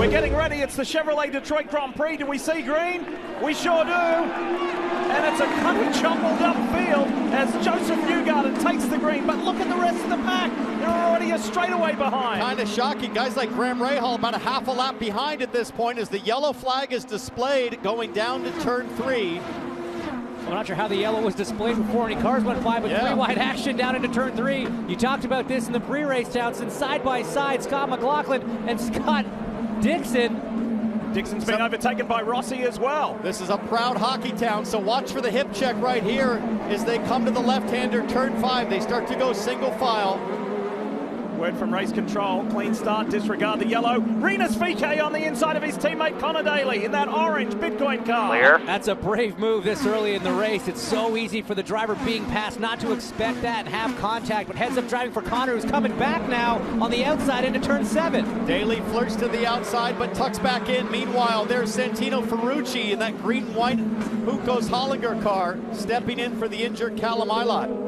We're getting ready. It's the Chevrolet Detroit Grand Prix. Do we see green? We sure do. And it's a kind of jumbled up field as Joseph Newgarden takes the green. But look at the rest of the pack. They're already a straightaway behind. Kind of shocking. Guys like Graham Rahal about a half a lap behind at this point as the yellow flag is displayed going down to turn 3. I'm not sure how the yellow was displayed before any cars went by, but three-wide action down into turn 3. You talked about this in the pre-race, Townsend. Side by side, Scott McLaughlin and Scott Dixon. Dixon's been overtaken by Rossi as well. This is a proud hockey town, so watch for the hip check right here as they come to the left-hander, turn 5. They start to go single file. Word from race control, clean start, disregard the yellow. Rinus VeeKay on the inside of his teammate Connor Daly in that orange Bitcoin car. Lear. That's a brave move this early in the race. It's so easy for the driver being passed not to expect that and have contact, but heads up driving for Connor, who's coming back now on the outside into turn 7. Daly flirts to the outside but tucks back in. Meanwhile, there's Santino Ferrucci in that green-white Hukos Hollinger car stepping in for the injured Callum Ilott.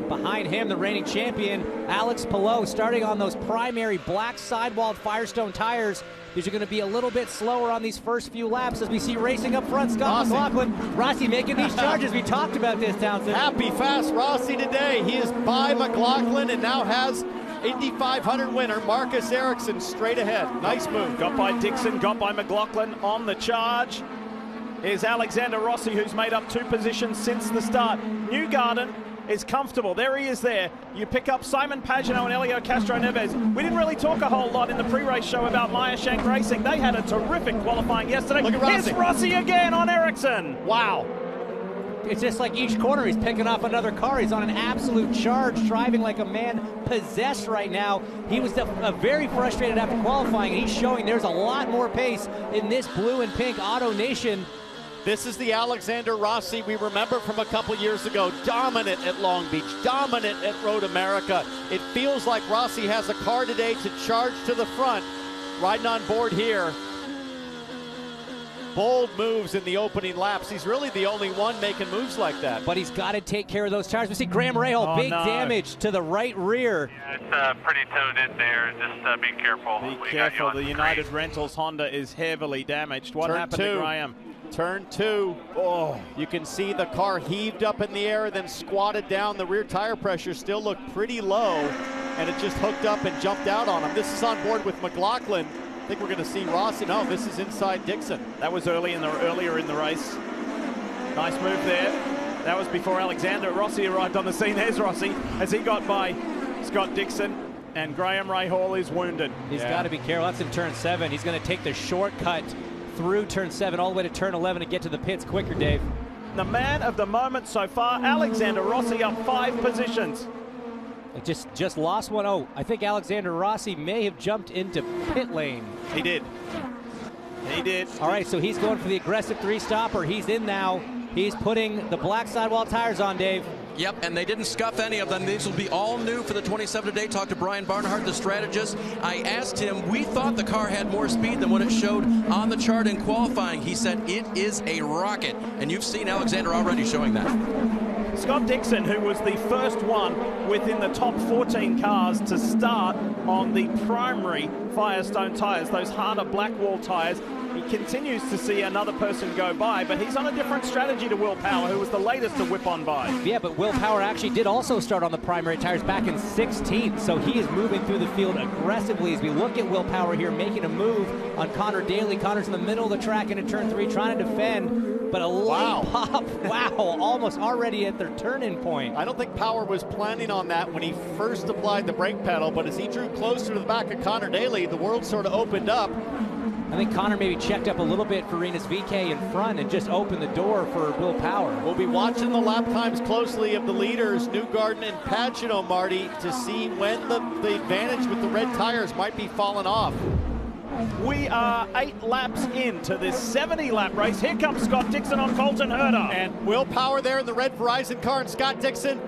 Behind him, the reigning champion, Alex Palou, starting on those primary black sidewalled Firestone tires. These are going to be a little bit slower on these first few laps as we see racing up front. Scott McLaughlin. Rossi making these charges. We talked about this, Townsend. Happy fast Rossi today. He is by McLaughlin and now has Indy 500 winner Marcus Ericsson straight ahead. Nice move. Got by Dixon, got by McLaughlin on the charge. Here's Alexander Rossi, who's made up 2 positions since the start. Newgarden is comfortable. There he is there. You pick up Simon Pagenaud and Elio Castro Neves. We didn't really talk a whole lot in the pre-race show about Meyer Shank Racing. They had a terrific qualifying yesterday. Look at Rossi. Here's Rossi again on Ericsson. Wow. It's just like each corner he's picking off another car. He's on an absolute charge, driving like a man possessed right now. He was very frustrated after qualifying, and he's showing there's a lot more pace in this blue and pink Auto Nation. This is the Alexander Rossi we remember from a couple years ago. Dominant at Long Beach, dominant at Road America. It feels like Rossi has a car today to charge to the front. Riding on board here. Bold moves in the opening laps. He's really the only one making moves like that. But he's got to take care of those tires. We see Graham Rahal, big damage to the right rear. Yeah, it's pretty towed in there. Just be careful. Be careful. The United Rentals Honda is heavily damaged. What happened to Graham? Turn 2. Oh, you can see the car heaved up in the air, then squatted down. The rear tire pressure still looked pretty low, and it just hooked up and jumped out on him. This is on board with McLaughlin. I think we're going to see Rossi. No, this is inside Dixon. That was earlier in the race. Nice move there. That was before Alexander Rossi arrived on the scene. There's Rossi as he got by Scott Dixon, and Graham Rahal is wounded. He's got to be careful. That's in turn 7. He's going to take the shortcut through turn 7 all the way to turn 11 to get to the pits quicker, Dave. The man of the moment so far, Alexander Rossi, up 5 positions. It just lost one. Oh, I think Alexander Rossi may have jumped into pit lane. He did. He did. All right, so he's going for the aggressive 3-stopper. He's in now. He's putting the black sidewall tires on, Dave. Yep, and they didn't scuff any of them. These will be all new for the 27 today. Talked to Brian Barnhart, the strategist. I asked him, we thought the car had more speed than what it showed on the chart in qualifying. He said it is a rocket, and you've seen Alexander already showing that. Scott Dixon, who was the first one within the top 14 cars to start on the primary Firestone tires, those harder black wall tires. He continues to see another person go by, but he's on a different strategy to Will Power, who was the latest to whip on by. Yeah, but Will Power actually did also start on the primary tires back in 16th, so he is moving through the field aggressively as we look at Will Power here making a move on Connor Daly. Connor's in the middle of the track into turn 3 trying to defend, but a late pop. Wow, almost already at their turn-in point. I don't think Power was planning on that when he first applied the brake pedal, but as he drew closer to the back of Connor Daly, the world sort of opened up. I think Connor maybe checked up a little bit for Rinus VeeKay in front and just opened the door for Will Power. We'll be watching the lap times closely of the leaders, Newgarden and Pagenaud, Marty, to see when the advantage with the red tires might be falling off. We are 8 laps into this 70-lap race. Here comes Scott Dixon on Colton Herta. And Will Power there in the red Verizon car, and Scott Dixon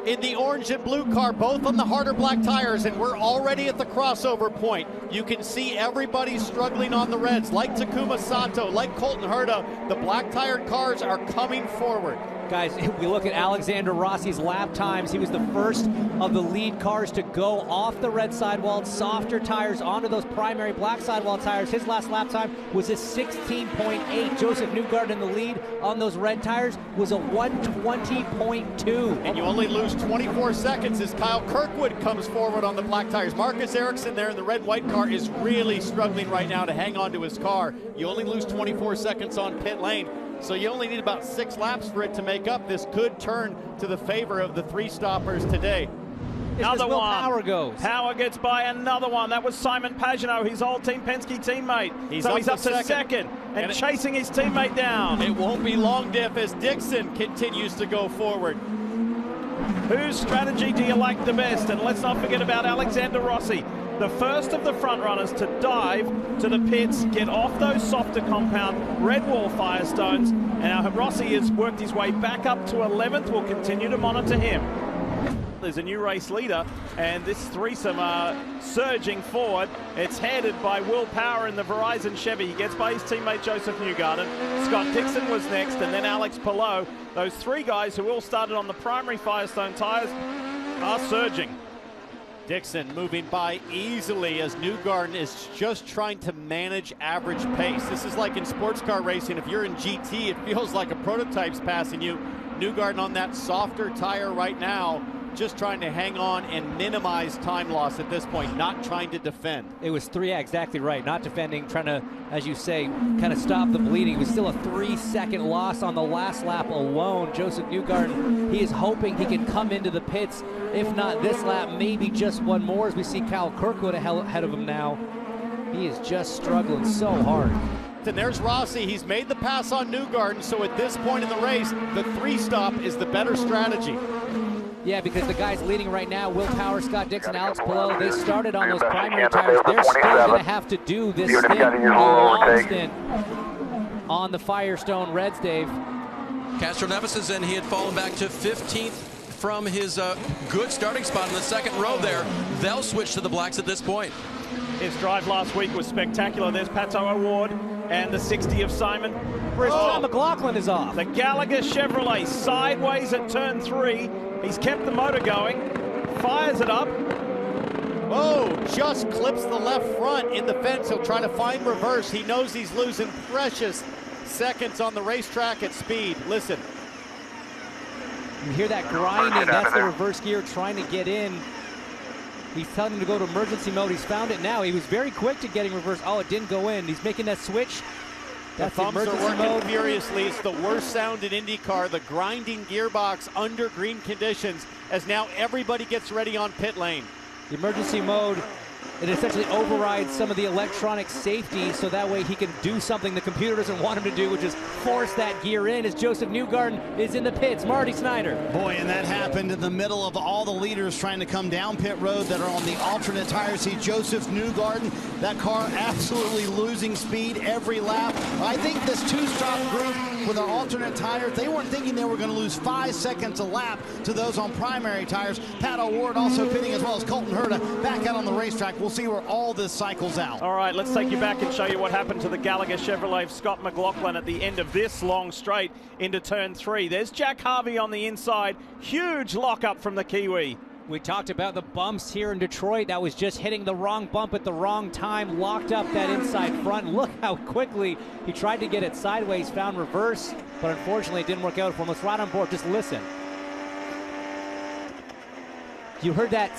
in the orange and blue car, both on the harder black tires, and we're already at the crossover point. You can see everybody struggling on the reds, like Takuma Sato, like Colton Herta. The black tired cars are coming forward. Guys, if we look at Alexander Rossi's lap times, he was the first of the lead cars to go off the red sidewall, softer tires onto those primary black sidewall tires. His last lap time was a 16.8. Joseph Newgarden in the lead on those red tires was a 120.2. And you only lose 24 seconds as Kyle Kirkwood comes forward on the black tires. Marcus Ericsson there in the red-white car is really struggling right now to hang on to his car. You only lose 24 seconds on pit lane. So you only need about 6 laps for it to make up. This could turn to the favor of the 3-stoppers today. Another one. Power goes. Power gets by another one. That was Simon Pagenaud, his old Team Penske teammate. He's up to second and chasing his teammate down. It won't be long, Diff, as Dixon continues to go forward. Whose strategy do you like the best? And let's not forget about Alexander Rossi, the first of the front runners to dive to the pits, get off those softer compound red wall Firestones. And now Rossi has worked his way back up to 11th. We'll continue to monitor him. There's a new race leader, and this threesome are surging forward. It's headed by Will Power in the Verizon Chevy. He gets by his teammate Joseph Newgarden. Scott Dixon was next, and then Alex Palou. Those 3 guys who all started on the primary Firestone tires are surging. Dixon moving by easily as Newgarden is just trying to manage average pace. This is like in sports car racing. If you're in GT, it feels like a prototype's passing you. Newgarden on that softer tire right now, just trying to hang on and minimize time loss at this point, not trying to defend. It was 3, exactly right. Not defending, trying to, as you say, kind of stop the bleeding. It was still a 3-second loss on the last lap alone. Joseph Newgarden, he is hoping he can come into the pits. If not this lap, maybe just one more, as we see Kyle Kirkwood ahead of him now. He is just struggling so hard. And there's Rossi. He's made the pass on Newgarden, so at this point in the race, the 3-stop is the better strategy. Yeah, because the guys leading right now, Will Power, Scott Dixon, Alex Palou, they started on those primary tires. They're still going to have to do this stint, a long stint on the Firestone Reds, Dave. Castro Neves is in. He had fallen back to 15th from his good starting spot in the second row there. They'll switch to the blacks at this point. His drive last week was spectacular. There's Pato O'Ward and the 60 of Simon. McLaughlin is off. The Gallagher Chevrolet sideways at turn 3. He's kept the motor going, fires it up. Oh, just clips the left front in the fence. He'll try to find reverse. He knows he's losing precious seconds on the racetrack at speed. Listen. You hear that grinding. That's the reverse gear trying to get in. He's telling him to go to emergency mode. He's found it now. He was very quick to getting reverse. Oh, it didn't go in. He's making that switch. That's the thumbs are working furiously. It's the worst sound in IndyCar, the grinding gearbox under green conditions, as now everybody gets ready on pit lane. The emergency mode, it essentially overrides some of the electronic safety, so that way he can do something the computer doesn't want him to do, which is force that gear in, as Joseph Newgarden is in the pits. Marty Snyder. Boy, and that happened in the middle of all the leaders trying to come down pit road that are on the alternate tires. See Joseph Newgarden, that car absolutely losing speed every lap. I think this 2-stop group with our alternate tires, they weren't thinking they were going to lose 5 seconds a lap to those on primary tires. Pat O'Ward also pitting, as well as Colton Herta back out on the racetrack. We'll see where all this cycles out. All right, let's take you back and show you what happened to the Gallagher Chevrolet of Scott McLaughlin at the end of this long straight into turn 3. There's Jack Harvey on the inside. Huge lockup from the Kiwi. We talked about the bumps here in Detroit. That was just hitting the wrong bump at the wrong time, locked up that inside front. Look how quickly he tried to get it sideways, found reverse, but unfortunately it didn't work out for him. Let's ride on board. Just listen. You heard that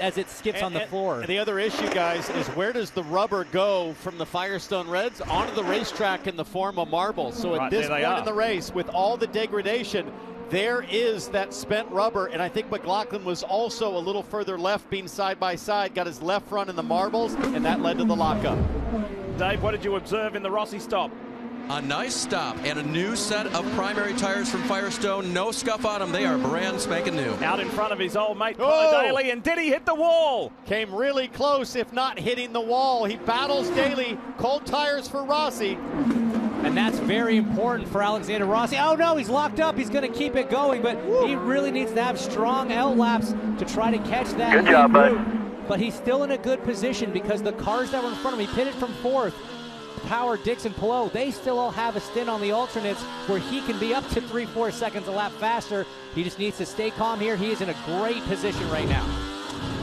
as it skips on the floor. And the other issue, guys, is where does the rubber go from the Firestone Reds onto the racetrack in the form of marble? So at this point in the race, with all the degradation, there is that spent rubber, and I think McLaughlin was also a little further left, being side by side, got his left front in the marbles, and that led to the lockup. Dave, what did you observe in the Rossi stop? A nice stop and a new set of primary tires from Firestone. No scuff on them. They are brand spanking new. Out in front of his old mate, Connor Daly, and did he hit the wall? Came really close, if not hitting the wall. He battles Daly. Cold tires for Rossi. And that's very important for Alexander Rossi. Oh no, he's locked up. He's going to keep it going, but he really needs to have strong out laps to try to catch that. Good job, bud. But he's still in a good position because the cars that were in front of him, he pitted from 4th. Power, Dixon, Pelot, they still all have a stint on the alternates where he can be up to 3-4 seconds a lap faster. He just needs to stay calm here. He is in a great position right now.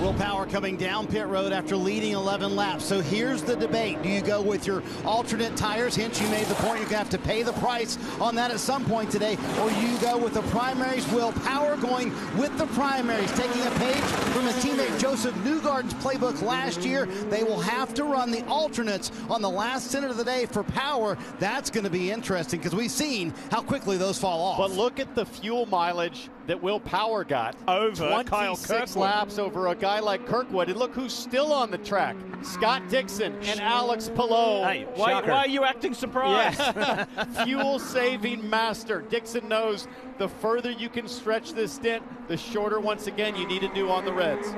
Will Power coming down pit road after leading 11 laps. So here's the debate. Do you go with your alternate tires? Hence, you made the point you're going to have to pay the price on that at some point today. Or you go with the primaries. Will Power going with the primaries, taking a page from his teammate Joseph Newgarden's playbook last year. They will have to run the alternates on the last stint of the day for Power. That's going to be interesting because we've seen how quickly those fall off. But look at the fuel mileage that Will Power got. Over Kyle 26 Kirkwood. laps over a guy like Kirkwood. And look who's still on the track. Scott Dixon and Alex Pelot. Hey, why are you acting surprised? Yeah. Fuel-saving master. Dixon knows the further you can stretch this stint, the shorter, once again, you need to do on the reds.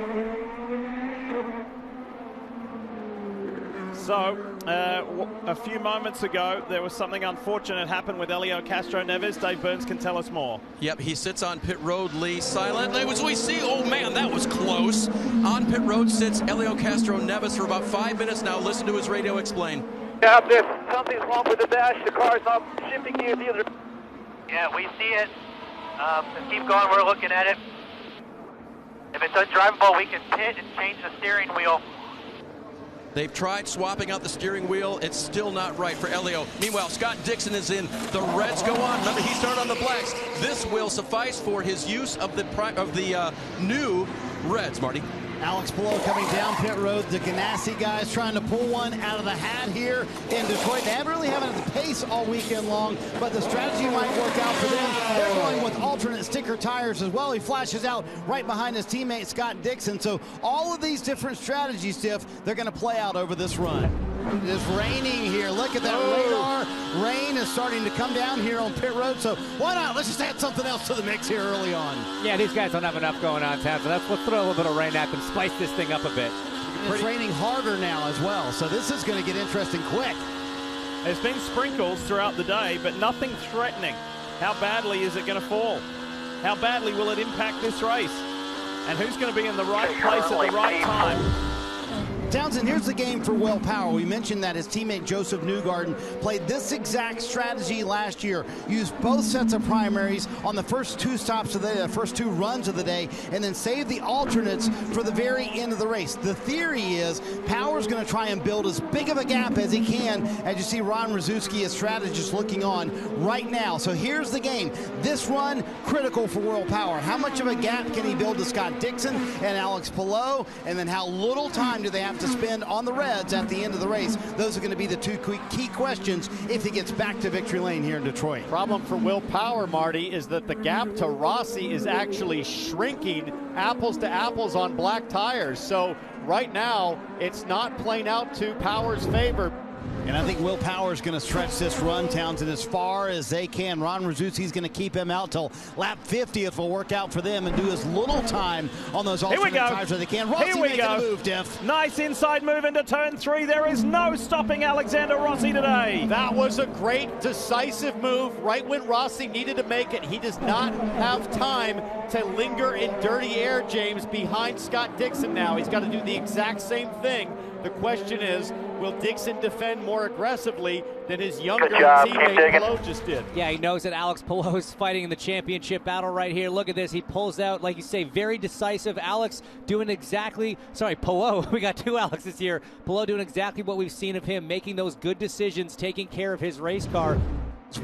So, a few moments ago, there was something unfortunate happened with Helio Castro-Neves. Dave Burns can tell us more. Yep, he sits on pit road, Lee, silent. As we see, oh man, that was close. On pit road sits Helio Castro-Neves for about 5 minutes now. Listen to his radio explain. Yeah, there's something's wrong with the dash. The car's not shifting gears either. Yeah, we see it. Just keep going. We're looking at it. If it's undrivable, we can pit and change the steering wheel. They've tried swapping out the steering wheel. It's still not right for Helio. Meanwhile, Scott Dixon is in. The reds go on. Remember, he started on the blacks. This will suffice for his use of the new reds, Marty. Alex Pelot coming down pit road. The Ganassi guys trying to pull one out of the hat here in Detroit. They haven't really had the pace all weekend long, but the strategy might work out for them. They're going with alternate sticker tires as well. He flashes out right behind his teammate Scott Dixon. So all of these different strategies, Tiff, they're going to play out over this run. It is raining here. Look at that radar. Rain is starting to come down here on pit road. So why not? Let's just add something else to the mix here early on. Yeah, these guys don't have enough going on, Tab, so let's throw a little bit of rain at them, spice this thing up a bit. It's raining harder now as well, so this is going to get interesting quick. There's been sprinkles throughout the day, but nothing threatening. How badly is it going to fall? How badly will it impact this race? And who's going to be in the right place at the right time? Townsend, here's the game for Will Power. We mentioned that his teammate Joseph Newgarden played this exact strategy last year. Used both sets of primaries on the first two stops of the day, the first two runs of the day, and then saved the alternates for the very end of the race. The theory is Power's going to try and build as big of a gap as he can, as you see Ron Rzuski, his strategist, looking on right now. So here's the game. This run, critical for Will Power. How much of a gap can he build to Scott Dixon and Alex Pelot? And then how little time do they have to spend on the reds at the end of the race? Those are going to be the two key questions if he gets back to victory lane here in Detroit. Problem for Will Power, Marty, is that the gap to Rossi is actually shrinking, apples to apples on black tires. So right now, it's not playing out to Power's favor. And I think Will Power is going to stretch this run, Townsend, as far as they can. Ron Rzuski's going to keep him out till lap 50 if it'll work out for them and do as little time on those alternate tires as they can. Rossi making a move, Diff. Nice inside move into turn 3. There is no stopping Alexander Rossi today. That was a great, decisive move right when Rossi needed to make it. He does not have time to linger in dirty air, James, behind Scott Dixon now. He's got to do the exact same thing. The question is, will Dixon defend more aggressively than his younger teammate Pelot just did? Yeah, he knows that Alex Pelot is fighting in the championship battle right here. Look at this. He pulls out, like you say, very decisive. Alex doing exactly, Pelot. We got two Alexes here. Pelot doing exactly what we've seen of him, making those good decisions, taking care of his race car.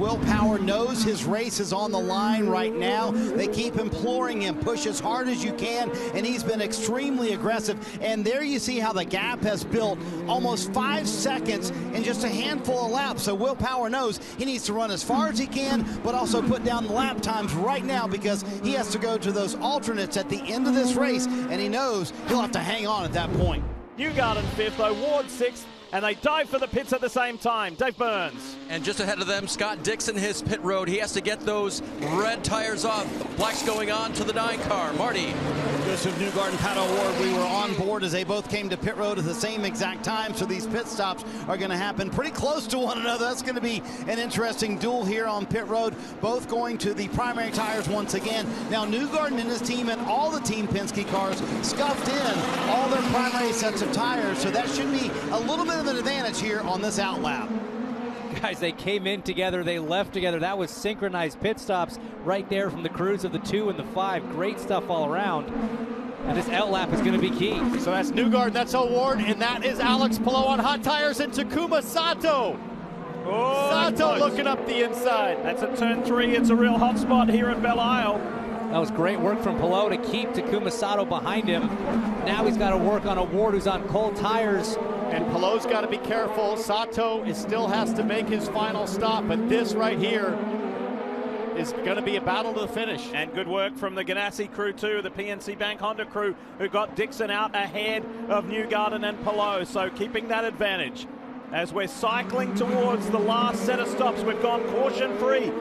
Will Power knows his race is on the line right now. They keep imploring him, push as hard as you can, and he's been extremely aggressive. And there you see how the gap has built almost 5 seconds in just a handful of laps. So Will Power knows he needs to run as far as he can, but also put down the lap times right now because he has to go to those alternates at the end of this race, and he knows he'll have to hang on at that point. Newgarden 5th, though, Ward 6th, and they dive for the pits at the same time. Dave Burns. And just ahead of them, Scott Dixon, his pit road. He has to get those red tires off. Blacks going on to the 9 car. Marty. Good Joseph Newgarden Paddle Award. We were on board as they both came to pit road at the same exact time, so these pit stops are going to happen pretty close to one another. That's going to be an interesting duel here on pit road, both going to the primary tires once again. Now Newgarden and his team and all the Team Penske cars scuffed in all their primary sets of tires, so that should be a little bit of an advantage here on this outlap. Guys, they came in together, they left together. That was synchronized pit stops right there from the crews of the 2 and the 5. Great stuff all around. And this outlap is going to be key. So that's Newgarden, that's O'Ward, and that is Alex Palou on hot tires, and Takuma Sato. Oh, Sato looking up the inside. That's at turn 3. It's a real hot spot here at Belle Isle. That was great work from Palou to keep Takuma Sato behind him. Now he's got to work on O'Ward, who's on cold tires. And Palou's got to be careful. Sato still has to make his final stop, but this right here is going to be a battle to the finish. And good work from the Ganassi crew too, the PNC Bank Honda crew, who got Dixon out ahead of Newgarden and Palou, so keeping that advantage. As we're cycling towards the last set of stops, we've gone caution-free.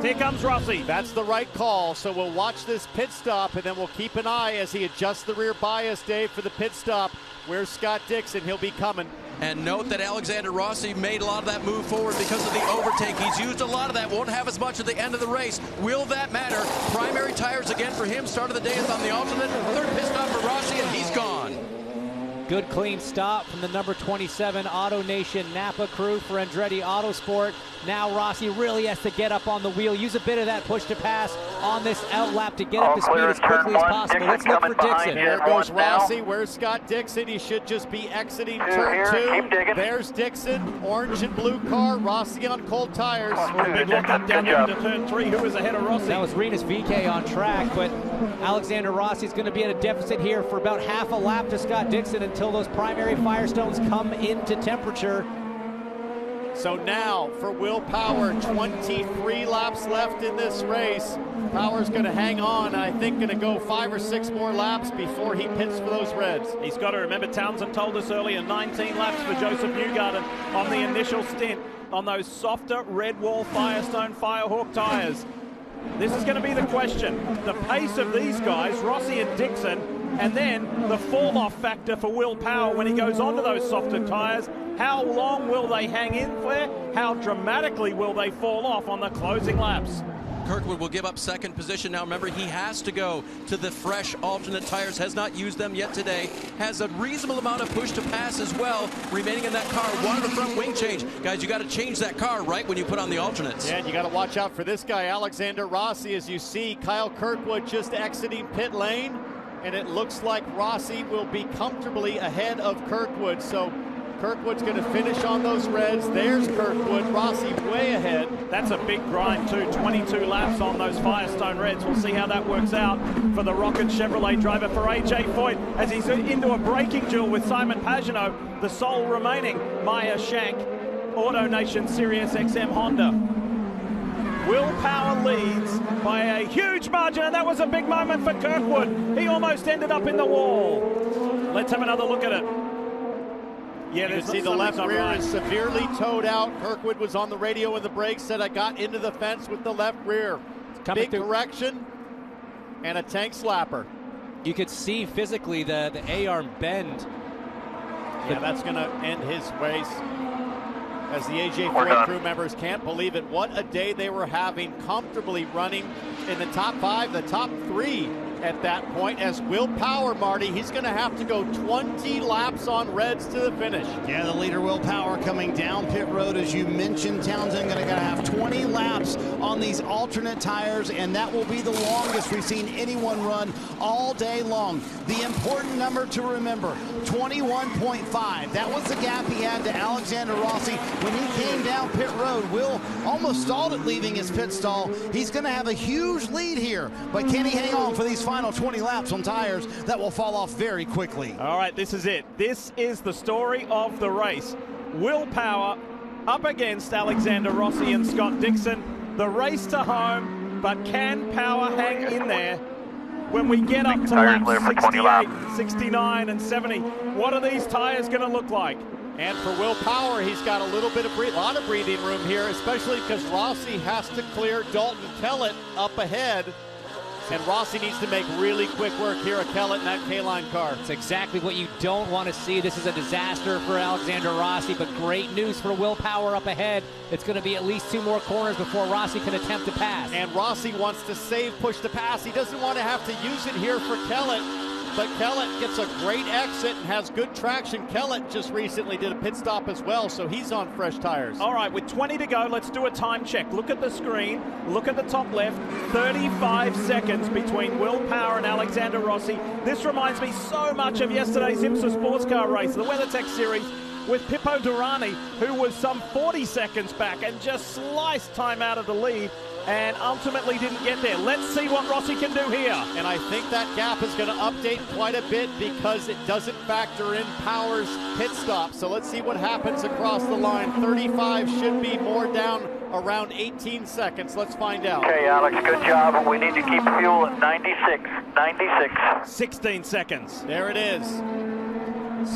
Here comes Rossi. That's the right call, so we'll watch this pit stop, and then we'll keep an eye as he adjusts the rear bias, Dave, for the pit stop. Where's Scott Dixon? He'll be coming. And note that Alexander Rossi made a lot of that move forward because of the overtake. He's used a lot of that, won't have as much at the end of the race. Will that matter? Primary tires again for him. Start of the day is on the alternate. Third pit stop for Rossi, and he's gone. Good clean stop from the number 27 Auto Nation Napa crew for Andretti Autosport. Now Rossi really has to get up on the wheel, use a bit of that push to pass on this outlap to get up to speed as quickly as possible. Let's look for Dixon. There goes Rossi. Where's Scott Dixon? He should just be exiting turn 2. There's Dixon, orange and blue car. Rossi on cold tires. Big look up down there into turn 3. Who was ahead of Rossi? That was Rinus VeeKay on track, but Alexander Rossi is going to be at a deficit here for about half a lap to Scott Dixon until those primary firestones come into temperature. So now for Will Power, 23 laps left in this race. Power's going to hang on, and I think going to go 5 or 6 more laps before he pits for those reds. He's got to remember, Townsend told us earlier, 19 laps for Joseph Newgarden on the initial stint on those softer red wall Firestone Firehawk tires. This is going to be the question. The pace of these guys, Rossi and Dixon, and then the fall-off factor for Will Power when he goes onto those softer tires. How long will they hang in there? How dramatically will they fall off on the closing laps? Kirkwood will give up second position. Now remember, he has to go to the fresh alternate tires, has not used them yet today, has a reasonable amount of push to pass as well remaining in that car. One of the front wing change. Guys, you got to change that car right when you put on the alternates. Yeah, and you got to watch out for this guy, Alexander Rossi. As you see, Kyle Kirkwood just exiting pit lane, and it looks like Rossi will be comfortably ahead of Kirkwood. So Kirkwood's going to finish on those reds. There's Kirkwood. Rossi way ahead. That's a big grind too. 22 laps on those Firestone reds. We'll see how that works out for the Rocket Chevrolet driver, for AJ Foyt, as he's into a braking duel with Simon Pagenaud, the sole remaining Maya Shank Auto Nation Sirius XM Honda. Will Power leads by a huge margin, and that was a big moment for Kirkwood. He almost ended up in the wall. Let's have another look at it. Yeah, you can see the left rear is severely towed out. Kirkwood was on the radio in the brakes, said I got into the fence with the left rear. Big correction and a tank slapper. You could see physically the A-arm bend. Yeah, that's going to end his race. As the AJ Foyt crew members can't believe it. What a day they were having, comfortably running in the top 5, the top 3 at that point. As Will Power, Marty, he's going to have to go 20 laps on reds to the finish. Yeah, the leader Will Power coming down pit road, as you mentioned. Townsend going to have 20 laps on these alternate tires, and that will be the longest we've seen anyone run all day long. The important number to remember, 21.5. That was the gap he had to Alexander Rossi when he came down pit road. Will almost stalled it leaving his pit stall. He's going to have a huge lead here, but can he hang on for these final 20 laps on tires that will fall off very quickly? All right, this is it. This is the story of the race. Will Power up against Alexander Rossi and Scott Dixon. The race to home, but can Power hang in there when we get up to laps 68, 69, and 70? What are these tires going to look like? And for Will Power, he's got a little bit of lot of breathing room here, especially because Rossi has to clear Dalton Kellett up ahead. And Rossi needs to make really quick work here at Kellett in that K-Line car. It's exactly what you don't want to see. This is a disaster for Alexander Rossi, but great news for Will Power up ahead. It's going to be at least 2 more corners before Rossi can attempt to pass. And Rossi wants to save push to pass. He doesn't want to have to use it here for Kellett. But Kellett gets a great exit and has good traction. Kellett just recently did a pit stop as well, so he's on fresh tires. All right, with 20 to go, let's do a time check. Look at the screen. Look at the top left. 35 seconds between Will Power and Alexander Rossi. This reminds me so much of yesterday's IMSA Sports Car race, the WeatherTech Series, with Pippo Durrani, who was some 40 seconds back and just sliced time out of the lead and ultimately didn't get there. Let's see what Rossi can do here. And I think that gap is going to update quite a bit because it doesn't factor in Power's pit stop. So let's see what happens across the line. 35 should be more down around 18 seconds. Let's find out. Okay, Alex, good job. We need to keep fuel at 96. 96. 16 seconds. There it is.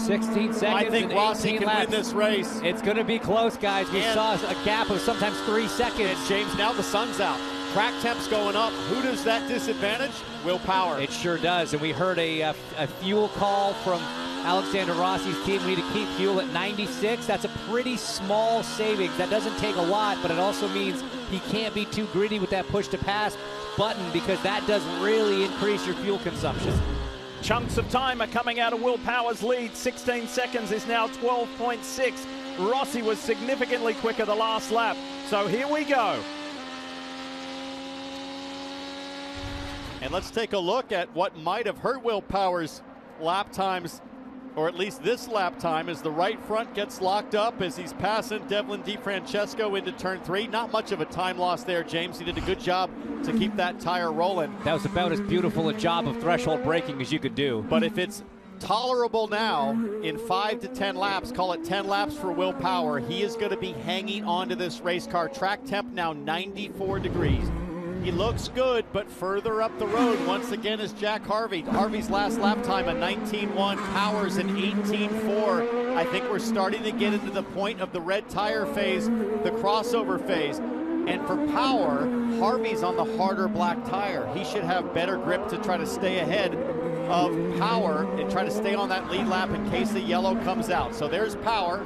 16 seconds. I think Rossi can win this race. It's going to be close, guys. We saw a gap of sometimes 3 seconds. And James, now the sun's out. Track temp's going up. Who does that disadvantage? Will Power. It sure does. And we heard a fuel call from Alexander Rossi's team. We need to keep fuel at 96. That's a pretty small savings. That doesn't take a lot, but it also means he can't be too greedy with that push to pass button because that does really increase your fuel consumption. Chunks of time are coming out of Will Power's lead. 16 seconds is now 12.6. Rossi was significantly quicker the last lap. So here we go. And let's take a look at what might have hurt Will Power's lap times, or at least this lap time, as the right front gets locked up as he's passing Devlin DiFrancesco into turn 3. Not much of a time loss there, James. He did a good job to keep that tire rolling. That was about as beautiful a job of threshold braking as you could do. But if it's tolerable now in 5 to 10 laps, call it 10 laps for Will Power, he is going to be hanging on to this race car. Track temp now 94 degrees. He looks good, but further up the road once again is Jack Harvey. Harvey's last lap time a 19.1, Power's an 18.4. I think we're starting to get into the point of the red tire phase, the crossover phase. And for Power, Harvey's on the harder black tire. He should have better grip to try to stay ahead of Power and try to stay on that lead lap in case the yellow comes out. So there's Power.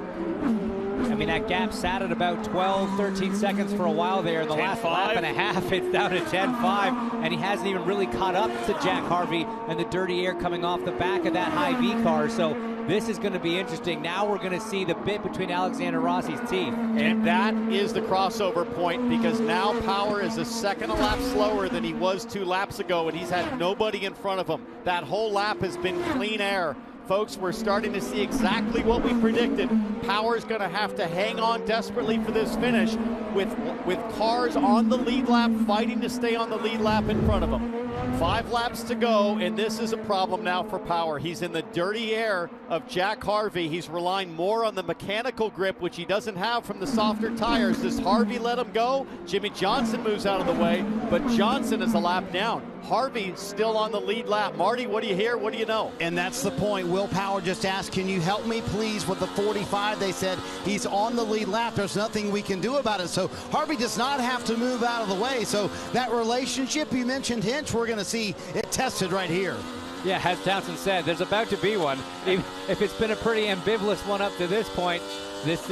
I mean, that gap sat at about 12, 13 seconds for a while there. In the last lap and a half, it's down to 10.5, and he hasn't even really caught up to Jack Harvey and the dirty air coming off the back of that high V car. So this is going to be interesting. Now we're going to see the bit between Alexander Rossi's teeth. And that is the crossover point, because now Power is a second a lap slower than he was 2 laps ago, and he's had nobody in front of him. That whole lap has been clean air. Folks, we're starting to see exactly what we predicted. Power's going to have to hang on desperately for this finish with cars on the lead lap fighting to stay on the lead lap in front of him. 5 laps to go, and this is a problem now for Power. He's in the dirty air of Jack Harvey. He's relying more on the mechanical grip, which he doesn't have from the softer tires. Does Harvey let him go? Jimmy Johnson moves out of the way, but Johnson is a lap down. Harvey still on the lead lap. Marty, what do you hear? What do you know? And that's the point. Will Power just asked, can you help me please with the 45? They said he's on the lead lap. There's nothing we can do about it. So Harvey does not have to move out of the way. So that relationship you mentioned, Hinch, we're going to see it tested right here. Yeah, as Townsend said, there's about to be one. Even if it's been a pretty ambivalent one up to this point, this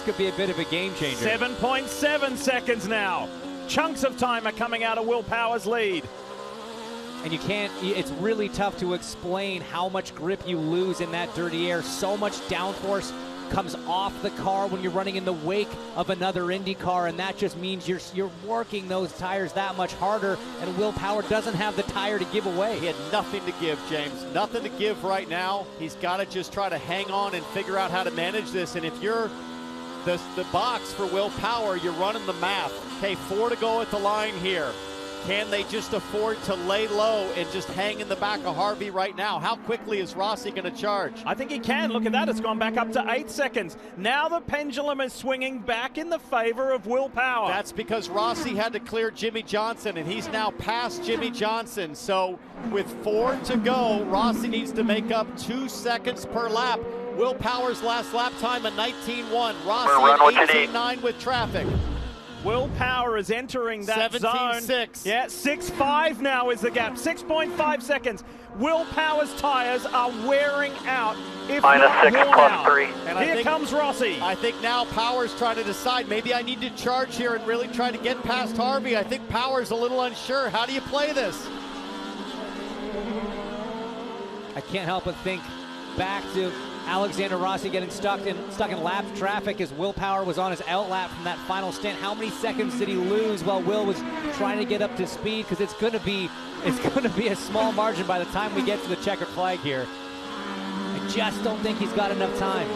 could be a bit of a game changer. 7.7 seconds now. Chunks of time are coming out of Will Power's lead. And it's really tough to explain how much grip you lose in that dirty air. So much downforce comes off the car when you're running in the wake of another Indy car, and that just means you're working those tires that much harder, and Will Power doesn't have the tire to give away. He had nothing to give, James. Nothing to give right now. He's got to just try to hang on and figure out how to manage this. And if you're the box for Will Power, you're running the math. Okay, 4 to go at the line here. Can they just afford to lay low and just hang in the back of Harvey right now? How quickly is Rossi going to charge? I think he can. Look at that. It's gone back up to 8 seconds. Now the pendulum is swinging back in the favor of Will Power. That's because Rossi had to clear Jimmy Johnson, and he's now past Jimmy Johnson. So with 4 to go, Rossi needs to make up 2 seconds per lap. Will Power's last lap time a 19.1. Rossi at 18.9 with traffic. Will Power is entering that zone. 17.6. Yeah, 6.5 now is the gap. 6.5 seconds. Will Power's tires are wearing out. If Minus not 6 worn plus out. 3. And Here comes Rossi. I think now Power's trying to decide, maybe I need to charge here and really try to get past Harvey. I think Power's a little unsure. How do you play this? I can't help but think back to Alexander Rossi getting stuck in lap traffic as Will Power was on his out lap from that final stint. How many seconds did he lose while Will was trying to get up to speed? Because it's going to be a small margin by the time we get to the checkered flag here. I just don't think he's got enough time.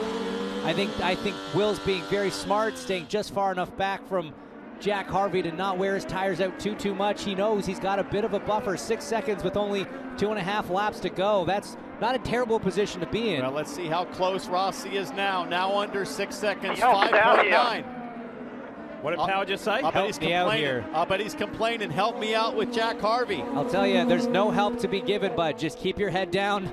I think Will's being very smart, staying just far enough back from Jack Harvey to not wear his tires out too much. He knows he's got a bit of a buffer, 6 seconds with only 2.5 laps to go. That's not a terrible position to be in. Well, let's see how close Rossi is now. Now under 6 seconds, Help down 5.9. What did Power just say? I bet he's Help me out complaining. here. I bet he's complaining. Help me out with Jack Harvey. I'll tell you, there's no help to be given, bud. Just keep your head down.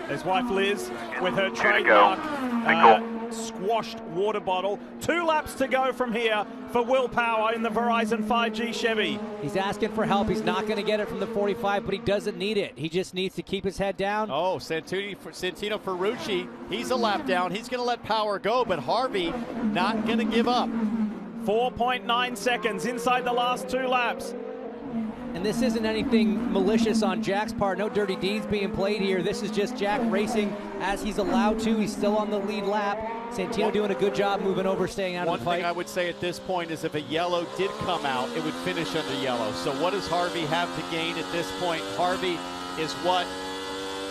His wife Liz with her go. trademark Nickel. squashed water bottle. 2 laps to go from here for Will Power in the Verizon 5G Chevy. He's asking for help. He's not going to get it from the 45, but he doesn't need it. He just needs to keep his head down. Oh, Santino Ferrucci, he's a lap down. He's going to let Power go, but Harvey not going to give up. 4.9 seconds inside the last 2 laps. And this isn't anything malicious on Jack's part. No dirty deeds being played here. This is just Jack racing as he's allowed to. He's still on the lead lap. Santino doing a good job moving over, staying out of the fight. One thing I would say at this point is if a yellow did come out, it would finish under yellow. So what does Harvey have to gain at this point? Harvey is what?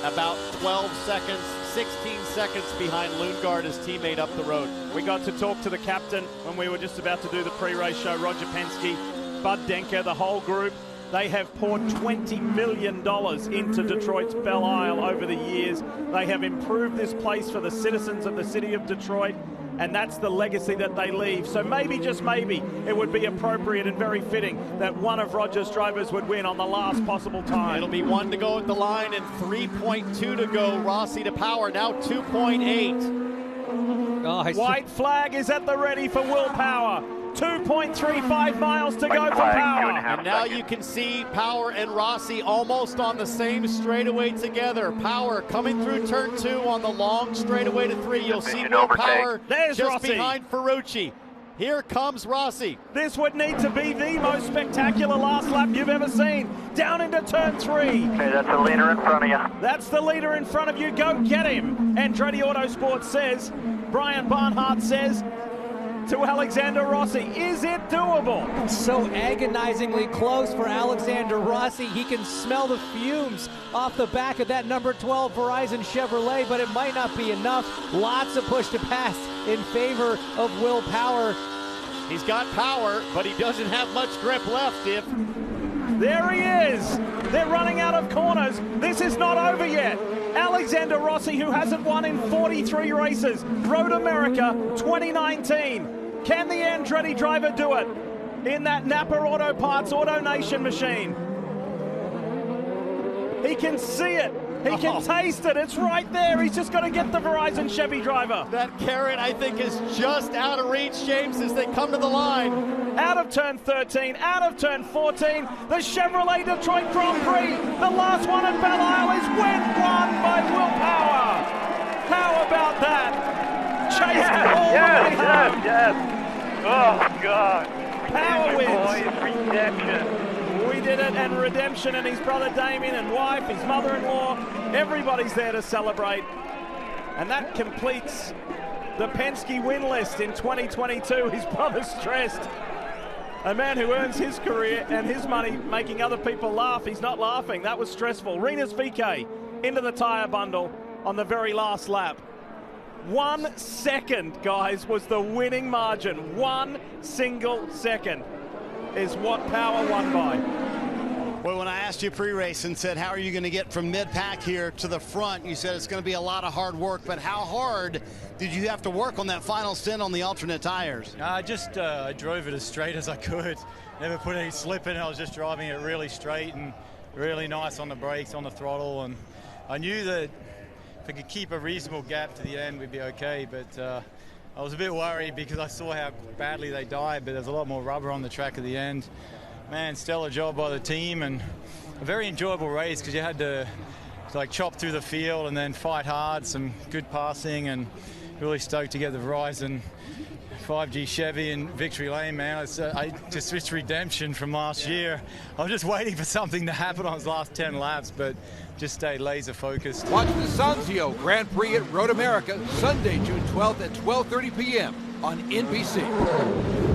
About 12 seconds, 16 seconds behind Lundgaard, his teammate, up the road. We got to talk to the captain when we were just about to do the pre-race show, Roger Penske, Bud Denker, the whole group. They have poured $20 million into Detroit's Belle Isle over the years. They have improved this place for the citizens of the city of Detroit, and that's the legacy that they leave. So maybe, just maybe, it would be appropriate and very fitting that one of Roger's drivers would win on the last possible time. It'll be 1 to go at the line and 3.2 to go. Rossi to Power, now 2.8. Oh, White flag is at the ready for Will Power. 2.35 miles to go for Power. And now you can see Power and Rossi almost on the same straightaway together. Power coming through turn 2 on the long straightaway to 3. You'll see Will Power There's just Rossi behind Ferrucci. Here comes Rossi. This would need to be the most spectacular last lap you've ever seen. Down into turn 3. Okay, that's the leader in front of you. That's the leader in front of you. Go get him. Andretti Autosport says, Brian Barnhart says to Alexander Rossi, is it doable? so agonizingly close for Alexander Rossi. He can smell the fumes off the back of that number 12 Verizon Chevrolet, but it might not be enough. Lots of push to pass in favor of Will Power. He's got power, but he doesn't have much grip left. There he is. They're running out of corners. This is not over yet. Alexander Rossi, who hasn't won in 43 races, Road America 2019. Can the Andretti driver do it in that Napa Auto Parts Auto Nation machine? He can see it. He can taste it. It's right there. He's just got to get the Verizon Chevy driver. That carrot, I think, is just out of reach, James, as they come to the line. Out of turn 13, out of turn 14, the Chevrolet Detroit Grand Prix. The last one at Belle Isle is won by Will Power. How about that? Chased all the way home. Yes. Oh, God. Power wins. Boys, redemption. We did it, and redemption, and his brother Damien and wife, his mother-in-law, everybody's there to celebrate. And that completes the Penske win list in 2022. His brother's stressed. A man who earns his career and his money making other people laugh. He's not laughing. That was stressful. Rinus VeeKay into the tire bundle on the very last lap. 1 second, guys, was the winning margin. 1 single second is what Power won by. Well, when I asked you pre-race and said, how are you going to get from mid-pack here to the front, you said it's going to be a lot of hard work, but how hard did you have to work on that final stint on the alternate tires? I drove it as straight as I could. Never put any slip in it. I was just driving it really straight and really nice on the brakes, on the throttle, and I knew that if I could keep a reasonable gap to the end, we'd be okay, but I was a bit worried because I saw how badly they died, but there's a lot more rubber on the track at the end. Man, stellar job by the team, and a very enjoyable race because you had to like chop through the field and then fight hard, some good passing, and really stoked to get the Verizon 5G Chevy in victory lane, man. It's redemption from last year. I was just waiting for something to happen on his last 10 laps, but just stayed laser focused. Watch the Sanzio Grand Prix at Road America Sunday, June 12th at 12:30 p.m. on NBC.